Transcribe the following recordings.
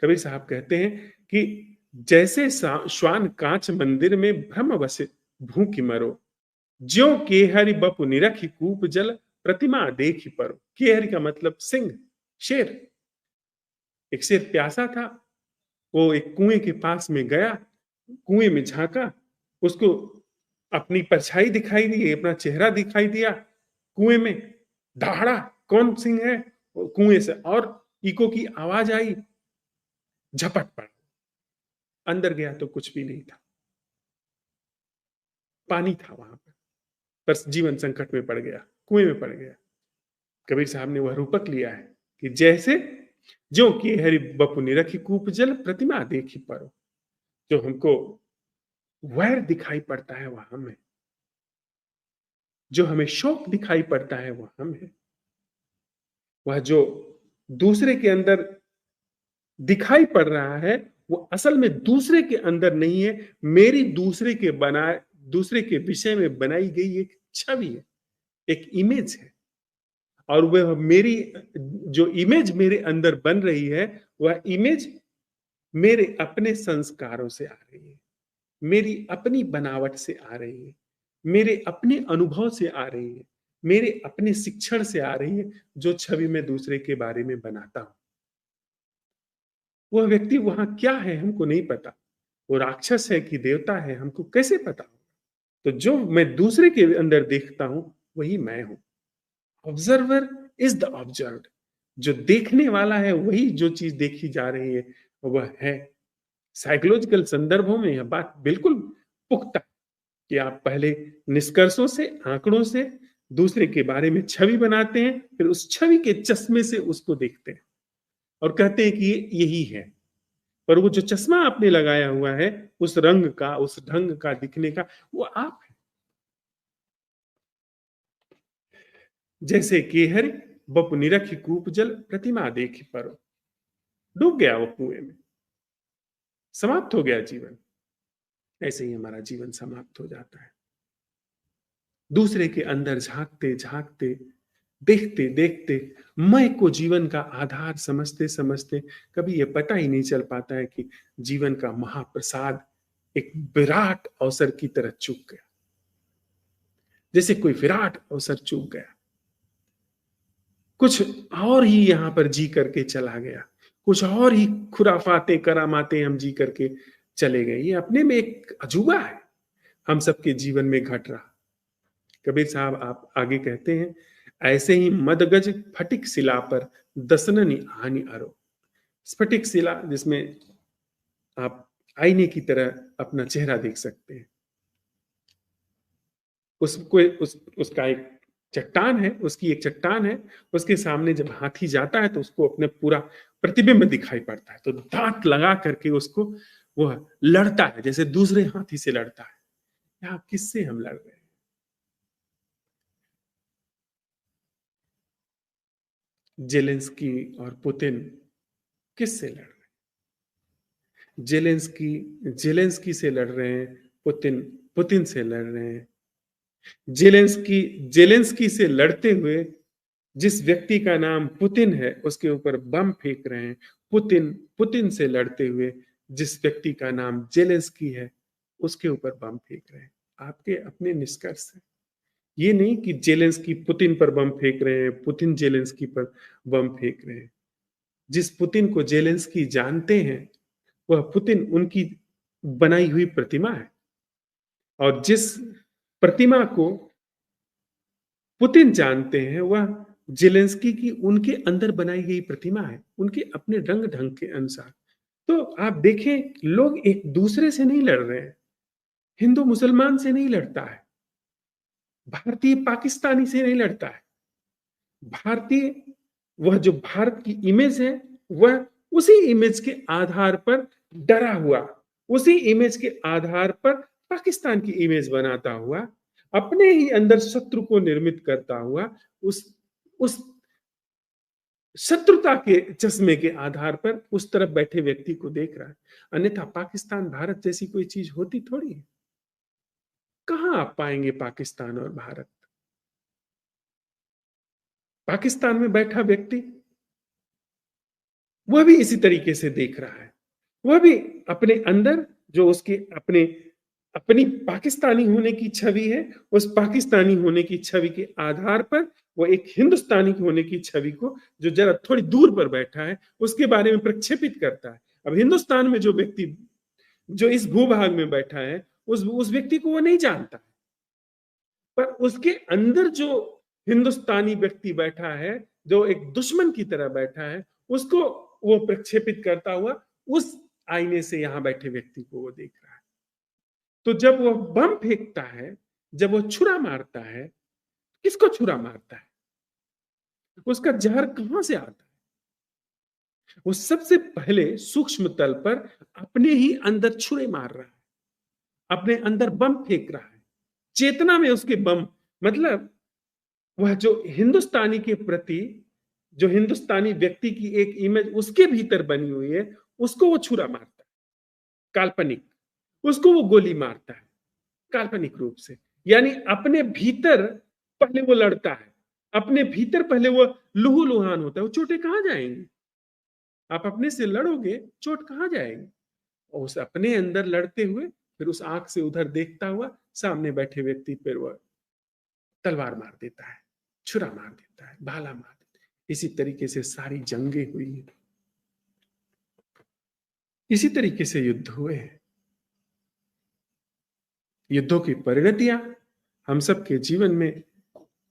कबीर साहब कहते हैं कि जैसे श्वान कांच मंदिर में भ्रम वश भूखी मरो, ज्यों केहरि बपु निरखि कूप जल प्रतिमा देखि परो। केहरि का मतलब सिंह, शेर। एक शेर प्यासा था, वो एक कुएं के पास में गया, कुएं में झांका, उसको अपनी परछाई दिखाई दी, अपना चेहरा दिखाई दिया कुएं में। दहाड़ा, कौन सिंह है? कुएं से और इको की आवाज आई, झपट पड़ा। अंदर गया तो कुछ भी नहीं था, पानी था वहां पर, बस जीवन संकट में पड़ गया, कुएं में पड़ गया। कबीर साहब ने वह रूपक लिया है कि जैसे जो कि हरि बपु निरखि कूप जल प्रतिमा देखी परो। जो हमको वैर दिखाई पड़ता है वह हम है, जो हमें शोक दिखाई पड़ता है वह हम है, वह जो दूसरे के अंदर दिखाई पड़ रहा है वो असल में दूसरे के अंदर नहीं है, मेरी दूसरे के विषय में बनाई गई एक छवि है, एक इमेज है। और वह मेरी जो इमेज मेरे अंदर बन रही है, वह इमेज मेरे अपने संस्कारों से आ रही है, मेरी अपनी बनावट से आ रही है, मेरे अपने अनुभव से आ रही है, मेरे अपने शिक्षण से आ रही है, जो छवि मैं दूसरे के बारे में बनाता हूं। वह व्यक्ति वहां क्या है हमको नहीं पता, वो राक्षस है कि देवता है हमको कैसे पता होगा? तो जो मैं दूसरे के अंदर देखता हूं वही मैं हूं। Observer is the observed. जो देखने वाला है वही जो चीज देखी जा रही है वह है। साइकोलॉजिकल संदर्भों में यह बात बिल्कुल पुख्ता है कि आप पहले निष्कर्षों से, आंकड़ों से दूसरे के बारे में छवि बनाते हैं, फिर उस छवि के चश्मे से उसको देखते हैं और कहते हैं कि ये यही है। पर वो जो चश्मा आपने लगाया हुआ है, उस रंग का, उस ढंग का दिखने का, वो आप है। जैसे केहरि बपु निरखि कूप जल प्रतिमा देखि परो। डूब गया वो कुएं में, समाप्त हो गया जीवन। ऐसे ही हमारा जीवन समाप्त हो जाता है। दूसरे के अंदर झांकते झांकते, देखते देखते, मैं को जीवन का आधार समझते समझते कभी ये पता ही नहीं चल पाता है कि जीवन का महाप्रसाद एक विराट अवसर की तरह चूक गया। जैसे कोई विराट अवसर चूक गया, कुछ और ही यहां पर जी करके चला गया, कुछ और ही खुराफाते करामाते हम जी करके चले गए। ये अपने में एक अजूबा है, हम सबके जीवन में घट रहा। कबीर साहब आप आगे कहते हैं, ऐसे ही मदगज फटिक शिला पर दसननि आनी अरो। स्फटिक शिला जिसमें आप आईने की तरह अपना चेहरा देख सकते हैं, उसका एक चट्टान है, उसकी एक चट्टान है, उसके सामने जब हाथी जाता है तो उसको अपने पूरा प्रतिबिंब दिखाई पड़ता है, तो दांत लगा करके उसको वह लड़ता है जैसे दूसरे हाथी से लड़ता है। यहाँ किससे हम लड़ रहे हैं? जेलेंस्की और पुतिन किससे लड़ रहे हैं? जेलेंस्की से लड़ रहे हैं, पुतिन पुतिन से लड़ रहे हैं। जेलेंस्की से लड़ते हुए जिस व्यक्ति का नाम पुतिन है उसके ऊपर बम फेंक रहे हैं। पुतिन से लड़ते हुए जिस व्यक्ति का नाम जेलेंस्की है उसके ऊपर बम फेंक रहे हैं। आपके अपने निष्कर्ष है, ये नहीं कि जेलेंस्की पुतिन पर बम फेंक रहे हैं, पुतिन जेलेंस्की पर बम फेंक रहे हैं। जिस पुतिन को जेलेंस्की जानते हैं वह पुतिन उनकी बनाई हुई प्रतिमा है, और जिस प्रतिमा को पुतिन जानते हैं वह जेलेंस्की की उनके अंदर बनाई गई प्रतिमा है, उनके अपने रंग ढंग के अनुसार। तो आप देखें, लोग एक दूसरे से नहीं लड़ रहे हैं, हिंदू मुसलमान से नहीं लड़ता है, भारतीय पाकिस्तानी से नहीं लड़ता है। भारतीय, वह जो भारत की इमेज है वह उसी इमेज के आधार पर डरा हुआ, उसी इमेज के आधार पर पाकिस्तान की इमेज बनाता हुआ, अपने ही अंदर शत्रु को निर्मित करता हुआ, उस शत्रुता के चश्मे के आधार पर उस तरफ बैठे व्यक्ति को देख रहा है। अन्यथा पाकिस्तान भारत जैसी कोई चीज होती थोड़ी है। कहां आप पाएंगे पाकिस्तान और भारत? पाकिस्तान में बैठा व्यक्ति वह भी इसी तरीके से देख रहा है। वह भी अपने अंदर जो उसके अपने अपनी पाकिस्तानी होने की छवि है, उस पाकिस्तानी होने की छवि के आधार पर वो एक हिंदुस्तानी होने की छवि को जो जरा थोड़ी दूर पर बैठा है, उसके बारे में प्रक्षेपित करता है। अब हिंदुस्तान में जो व्यक्ति जो इस भूभाग में बैठा है, उस व्यक्ति को वो नहीं जानता। पर उसके अंदर जो हिंदुस्तानी व्यक्ति बैठा है, जो एक दुश्मन की तरह बैठा है, उसको वो प्रक्षेपित करता हुआ उस आईने से यहाँ बैठे व्यक्ति को वो देख रहा है। तो जब वो बम फेंकता है, जब वो छुरा मारता है, किसको छुरा मारता है? उसका जहर कहाँ से आता है? वो सबसे पहले सूक्ष्म तल पर अपने ही अंदर छुरे मार रहा है, अपने अंदर बम फेंक रहा है। चेतना में उसके बम, मतलब वह जो हिंदुस्तानी के प्रति जो हिंदुस्तानी व्यक्ति की एक इमेज उसके भीतर बनी हुई है, उसको वो छुरा मारता है, काल्पनिक। उसको वो गोली मारता है, काल्पनिक रूप से। यानी अपने भीतर पहले वो लड़ता है, अपने भीतर पहले वो लहूलुहान होता है। वो चोटें कहाँ जाएंगी? आप अपने से लड़ोगे, चोट कहाँ जाएगी? और उस अपने अंदर लड़ते हुए फिर उस आंख से उधर देखता हुआ सामने बैठे व्यक्ति पर वह तलवार मार देता है, छुरा मार देता है, भाला मार देता है। इसी तरीके से सारी जंगें हुई हैं, इसी तरीके से युद्ध हुए हैं। युद्धों की परिणतियां हम सबके जीवन में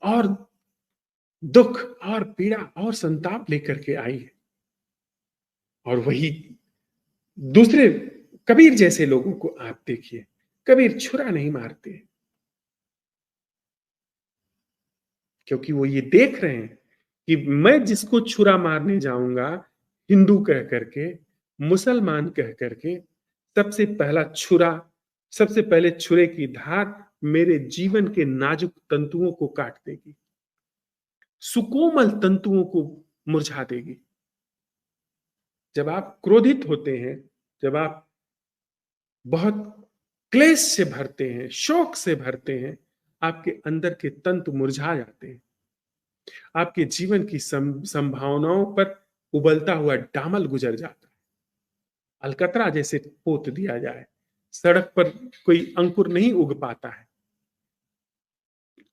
और दुख और पीड़ा और संताप लेकर के आई है। और वही दूसरे कबीर जैसे लोगों को आप देखिए, कबीर छुरा नहीं मारते, क्योंकि वो ये देख रहे हैं कि मैं जिसको छुरा मारने जाऊंगा, हिंदू कह करके, मुसलमान कह करके, सबसे पहला छुरा, सबसे पहले छुरे की धार मेरे जीवन के नाजुक तंतुओं को काट देगी, सुकोमल तंतुओं को मुरझा देगी। जब आप क्रोधित होते हैं, जब आप बहुत क्लेश से भरते हैं, शोक से भरते हैं, आपके अंदर के तंतु मुरझा जाते हैं। आपके जीवन की संभावनाओं पर उबलता हुआ डामल गुजर जाता है। अलकतरा जैसे पोत दिया जाए, सड़क पर कोई अंकुर नहीं उग पाता है,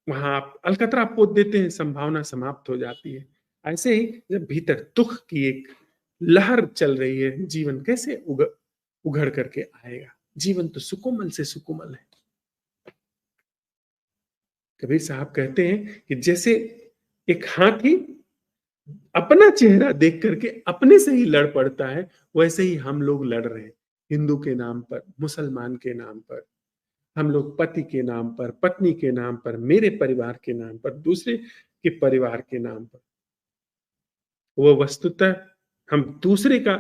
वहां आप अलकतरा पोत देते हैं, संभावना समाप्त हो जाती है। ऐसे ही जब भीतर दुख की एक लहर चल रही है, जीवन कैसे उघड़ करके आएगा? जीवन तो सुकोमल से सुकोमल है। कबीर साहब कहते हैं कि जैसे एक हाथी अपना चेहरा देख करके अपने से ही लड़ पड़ता है, वैसे ही हम लोग लड़ रहे हैं। हिंदू के नाम पर, मुसलमान के नाम पर, हम लोग पति के नाम पर, पत्नी के नाम पर, मेरे परिवार के नाम पर, दूसरे के परिवार के नाम पर। वो वस्तुतः हम दूसरे का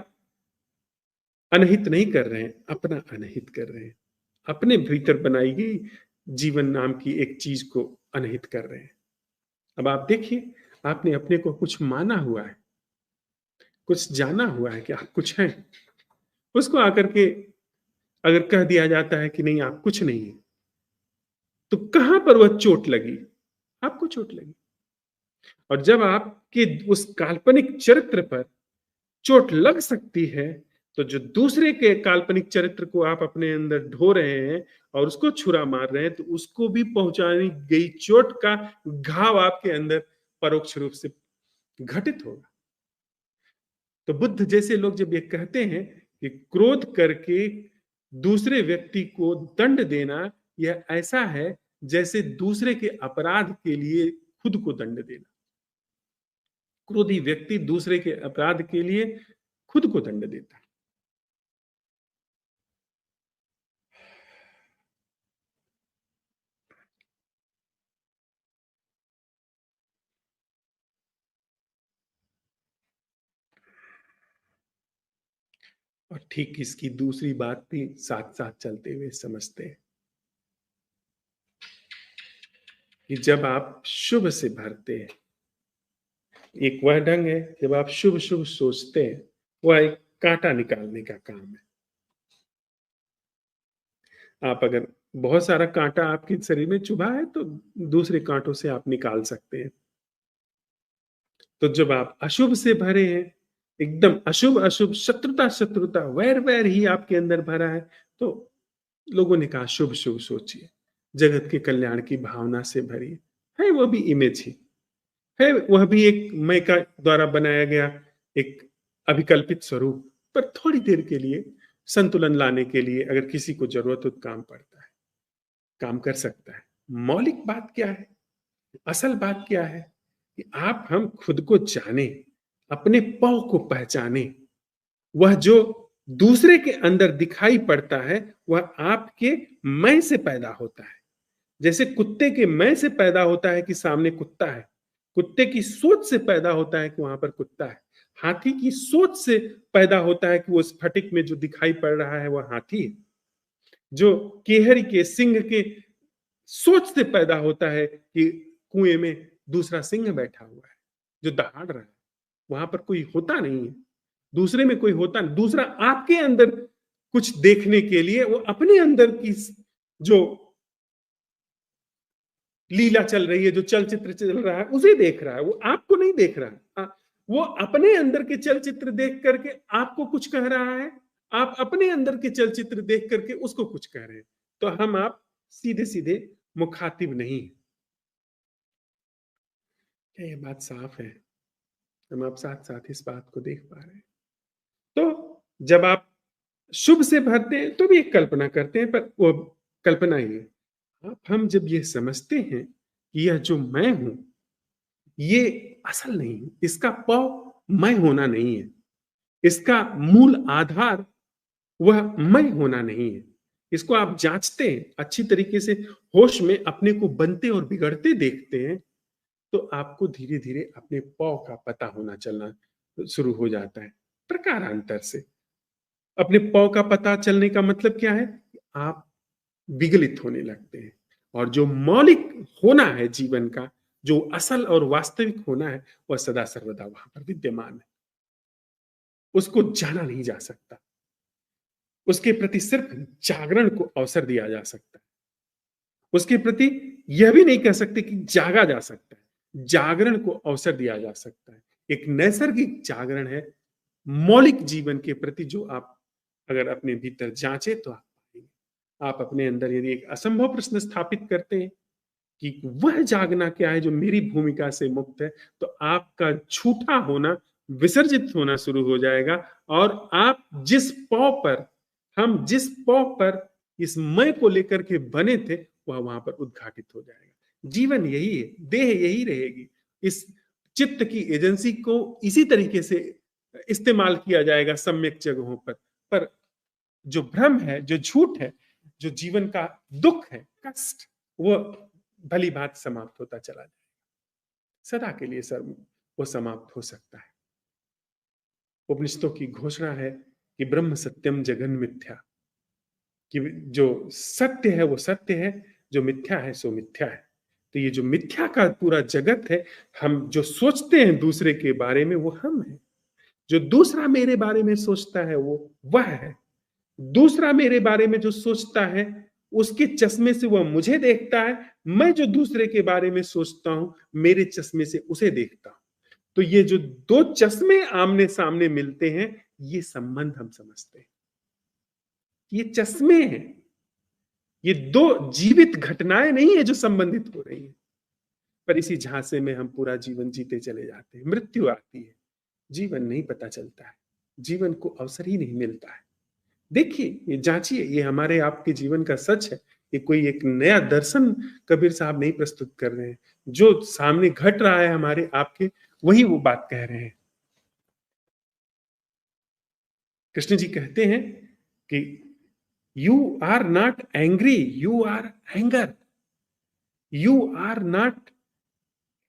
अनहित नहीं कर रहे हैं, अपना अनहित कर रहे हैं। अपने भीतर बनाई गई जीवन नाम की एक चीज को अनहित कर रहे हैं। अब आप देखिए, आपने अपने को कुछ माना हुआ है, कुछ जाना हुआ है कि आप कुछ हैं, उसको आकर के अगर कह दिया जाता है कि नहीं आप कुछ नहीं है, तो कहां पर वह चोट लगी? आपको चोट लगी। और जब आपके उस काल्पनिक चरित्र पर चोट लग सकती है, तो जो दूसरे के काल्पनिक चरित्र को आप अपने अंदर ढो रहे हैं और उसको छुरा मार रहे हैं, तो उसको भी पहुंचानी गई चोट का घाव आपके अंदर परोक्ष रूप से घटित होगा। तो बुद्ध जैसे लोग जब ये कहते हैं कि क्रोध करके दूसरे व्यक्ति को दंड देना, यह ऐसा है जैसे दूसरे के अपराध के लिए खुद को दंड देना। क्रोधी व्यक्ति दूसरे के अपराध के लिए खुद को दंड देता है। और ठीक इसकी दूसरी बात भी साथ साथ चलते हुए समझते हैं कि जब आप शुभ से भरते हैं, एक वह ढंग है जब आप शुभ शुभ सोचते हैं, वह एक कांटा निकालने का काम है। आप अगर बहुत सारा कांटा आपके शरीर में चुभा है, तो दूसरे कांटों से आप निकाल सकते हैं। तो जब आप अशुभ से भरे हैं, एकदम अशुभ अशुभ, शत्रुता शत्रुता, वैर वैर ही आपके अंदर भरा है, तो लोगों ने कहा शुभ शुभ सोचिए, जगत के कल्याण की भावना से भरी है वो भी इमेज ही है, वह भी एक मैं का द्वारा बनाया गया एक अभिकल्पित स्वरूप, पर थोड़ी देर के लिए संतुलन लाने के लिए अगर किसी को जरूरत हो तो काम पड़ता है, काम कर सकता है। मौलिक बात क्या है, असल बात क्या है कि आप हम खुद को जाने, अपने पौ को पहचाने, वह जो दूसरे के अंदर दिखाई पड़ता है वह आपके मैं से पैदा होता है। जैसे कुत्ते के मैं से पैदा होता है कि सामने कुत्ता है, कुत्ते की सोच से पैदा होता है कि वहां पर कुत्ता है, हाथी की सोच से पैदा होता है कि वो स्फटिक में जो दिखाई पड़ रहा है वह हाथी है, जो केहरी के सिंह के सोच से पैदा होता है कि कुएं में दूसरा सिंह बैठा हुआ है जो दहाड़ रहा है, वहां पर कोई होता नहीं है, दूसरे में कोई होता नहीं, दूसरा आपके अंदर कुछ देखने के लिए वो अपने अंदर की जो लीला चल रही है, जो चलचित्र चल रहा है उसे देख रहा है, वो आपको नहीं देख रहा है। वो अपने अंदर के चलचित्र देख करके आपको कुछ कह रहा है, आप अपने अंदर के चलचित्र देख करके उसको कुछ कह रहे हैं, तो हम आप सीधे सीधे मुखातिब नहीं। क्या ये बात साफ है? हम आप साथ साथ इस बात को देख पा रहे हैं। तो जब आप शुभ से भरते हैं तो भी एक कल्पना करते हैं, पर वो कल्पना ही है। आप हम जब ये समझते हैं कि यह जो मैं हूं ये असल नहीं है, इसका प मैं होना नहीं है, इसका मूल आधार वह मैं होना नहीं है, इसको आप जांचते हैं अच्छी तरीके से, होश में अपने को बनते और बिगड़ते देखते हैं, तो आपको धीरे धीरे अपने पौ का पता होना चलना शुरू हो जाता है प्रकारांतर से। अपने पौ का पता चलने का मतलब क्या है, आप विगलित होने लगते हैं, और जो मौलिक होना है जीवन का, जो असल और वास्तविक होना है, वह सदा सर्वदा वहां पर विद्यमान है, उसको जाना नहीं जा सकता, उसके प्रति सिर्फ जागरण को अवसर दिया जा सकता है, उसके प्रति यह भी नहीं कह सकते कि जागा जा सकता है, जागरण को अवसर दिया जा सकता है। एक नैसर्गिक जागरण है मौलिक जीवन के प्रति, जो आप अगर अपने भीतर जांचे तो आप पाएंगे। आप अपने अंदर यदि एक असंभव प्रश्न स्थापित करते हैं कि वह जागना क्या है जो मेरी भूमिका से मुक्त है, तो आपका झूठा होना विसर्जित होना शुरू हो जाएगा, और आप जिस पौ पर, हम जिस पौ पर इस मैं को लेकर के बने थे, वह वहां पर उद्घाटित हो जाएगा। जीवन यही है, देह यही रहेगी, इस चित्त की एजेंसी को इसी तरीके से इस्तेमाल किया जाएगा सम्यक जगहों पर जो भ्रम है, जो झूठ है, जो जीवन का दुख है, कष्ट, वो भली बात समाप्त होता चला जाए, सदा के लिए सर वो समाप्त हो सकता है। उपनिषदों की घोषणा है कि ब्रह्म सत्यम जगन मिथ्या, कि जो सत्य है वो सत्य है, जो मिथ्या है सो मिथ्या है। तो ये जो मिथ्या का पूरा जगत है, हम जो सोचते हैं दूसरे के बारे में वो हम हैं, जो दूसरा मेरे बारे में सोचता है वो वह है, दूसरा मेरे बारे में जो सोचता है उसके चश्मे से वह मुझे देखता है, मैं जो दूसरे के बारे में सोचता हूं मेरे चश्मे से उसे देखता हूं। तो ये जो दो चश्मे आमने सामने मिलते हैं, ये संबंध हम समझते हैं, ये चश्मे हैं, ये दो जीवित घटनाएं नहीं है जो संबंधित हो रही है, पर इसी झांसे में हम पूरा जीवन जीते चले जाते हैं। मृत्यु आती है, जीवन नहीं पता चलता है, जीवन को अवसर ही नहीं मिलता है। देखिए, ये जांचिए, ये हमारे आपके जीवन का सच है, ये कोई एक नया दर्शन कबीर साहब नहीं प्रस्तुत कर रहे हैं, जो सामने घट रहा है हमारे आपके, वही वो बात कह रहे हैं। कृष्ण जी कहते हैं कि you are not angry, you are anger, you are not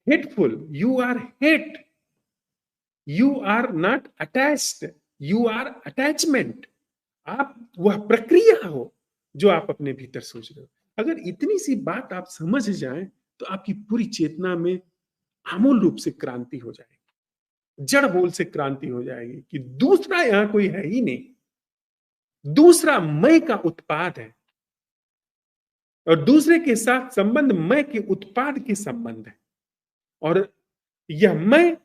hateful, you are hate, you are not attached, you are attachment. आप वह प्रक्रिया हो जो आप अपने भीतर सोच रहे हो। अगर इतनी सी बात आप समझ जाएं तो आपकी पूरी चेतना में आमूल रूप से क्रांति हो जाएगी, जड़ मूल से क्रांति हो जाएगी कि दूसरा यहां कोई है ही नहीं, दूसरा मैं का उत्पाद है, और दूसरे के साथ संबंध मैं के उत्पाद के संबंध है, और यह मैं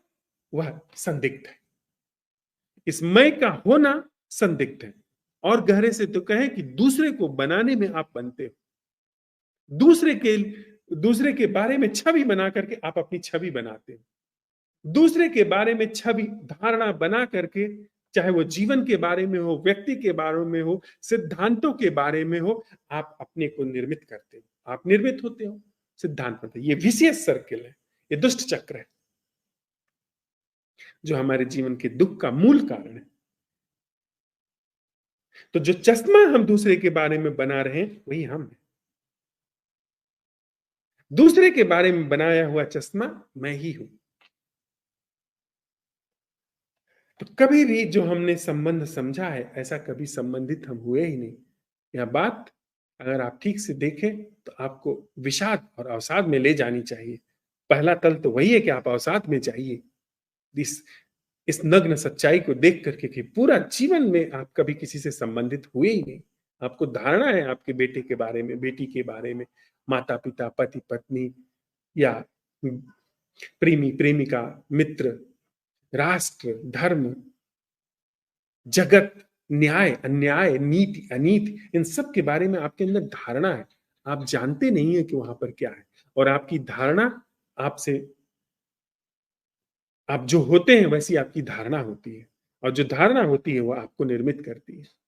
वह संदिग्ध है। इस मैं का होना संदिग्ध है। और गहरे से तो कहें कि दूसरे को बनाने में आप बनते हो। दूसरे के दूसरे के बारे में छवि बना करके आप अपनी छवि बनाते हो। दूसरे के बारे में छवि धारणा बना करके, चाहे वो जीवन के बारे में हो, व्यक्ति के बारे में हो, सिद्धांतों के बारे में हो, आप अपने को निर्मित करते हो। आप निर्मित होते हो, सिद्धांत बनते हैं। ये विशेष सर्किल है, ये दुष्ट चक्र है, जो हमारे जीवन के दुख का मूल कारण है। तो जो चश्मा हम दूसरे के बारे में बना रहे हैं, वही हम हैं। दूसरे के बारे में बनाया हुआ चश्मा मैं ही हूं। तो कभी भी जो हमने संबंध समझा है, ऐसा कभी संबंधित हम हुए ही नहीं। यह बात अगर आप ठीक से देखें तो आपको विषाद और अवसाद में ले जानी चाहिए। पहला तल तो वही है कि आप अवसाद में जाइए। इस इस नग्न सच्चाई को देख करके कि पूरा जीवन में आप कभी किसी से संबंधित हुए ही नहीं। आपको धारणा है आपके बेटे के बारे में, बेटी के बारे में, माता-पिता, पति-पत्नी या प्रेमी, प्रेमिका, मित्र, राष्ट्र, धर्म, जगत, न्याय, अन्याय, नीति, अनीति, इन सब के बारे में आपके अंदर धारणा है। आप जानते नहीं है कि वहां पर क्या है, और आपकी धारणा आपसे, आप जो होते हैं वैसी आपकी धारणा होती है, और जो धारणा होती है वो आपको निर्मित करती है।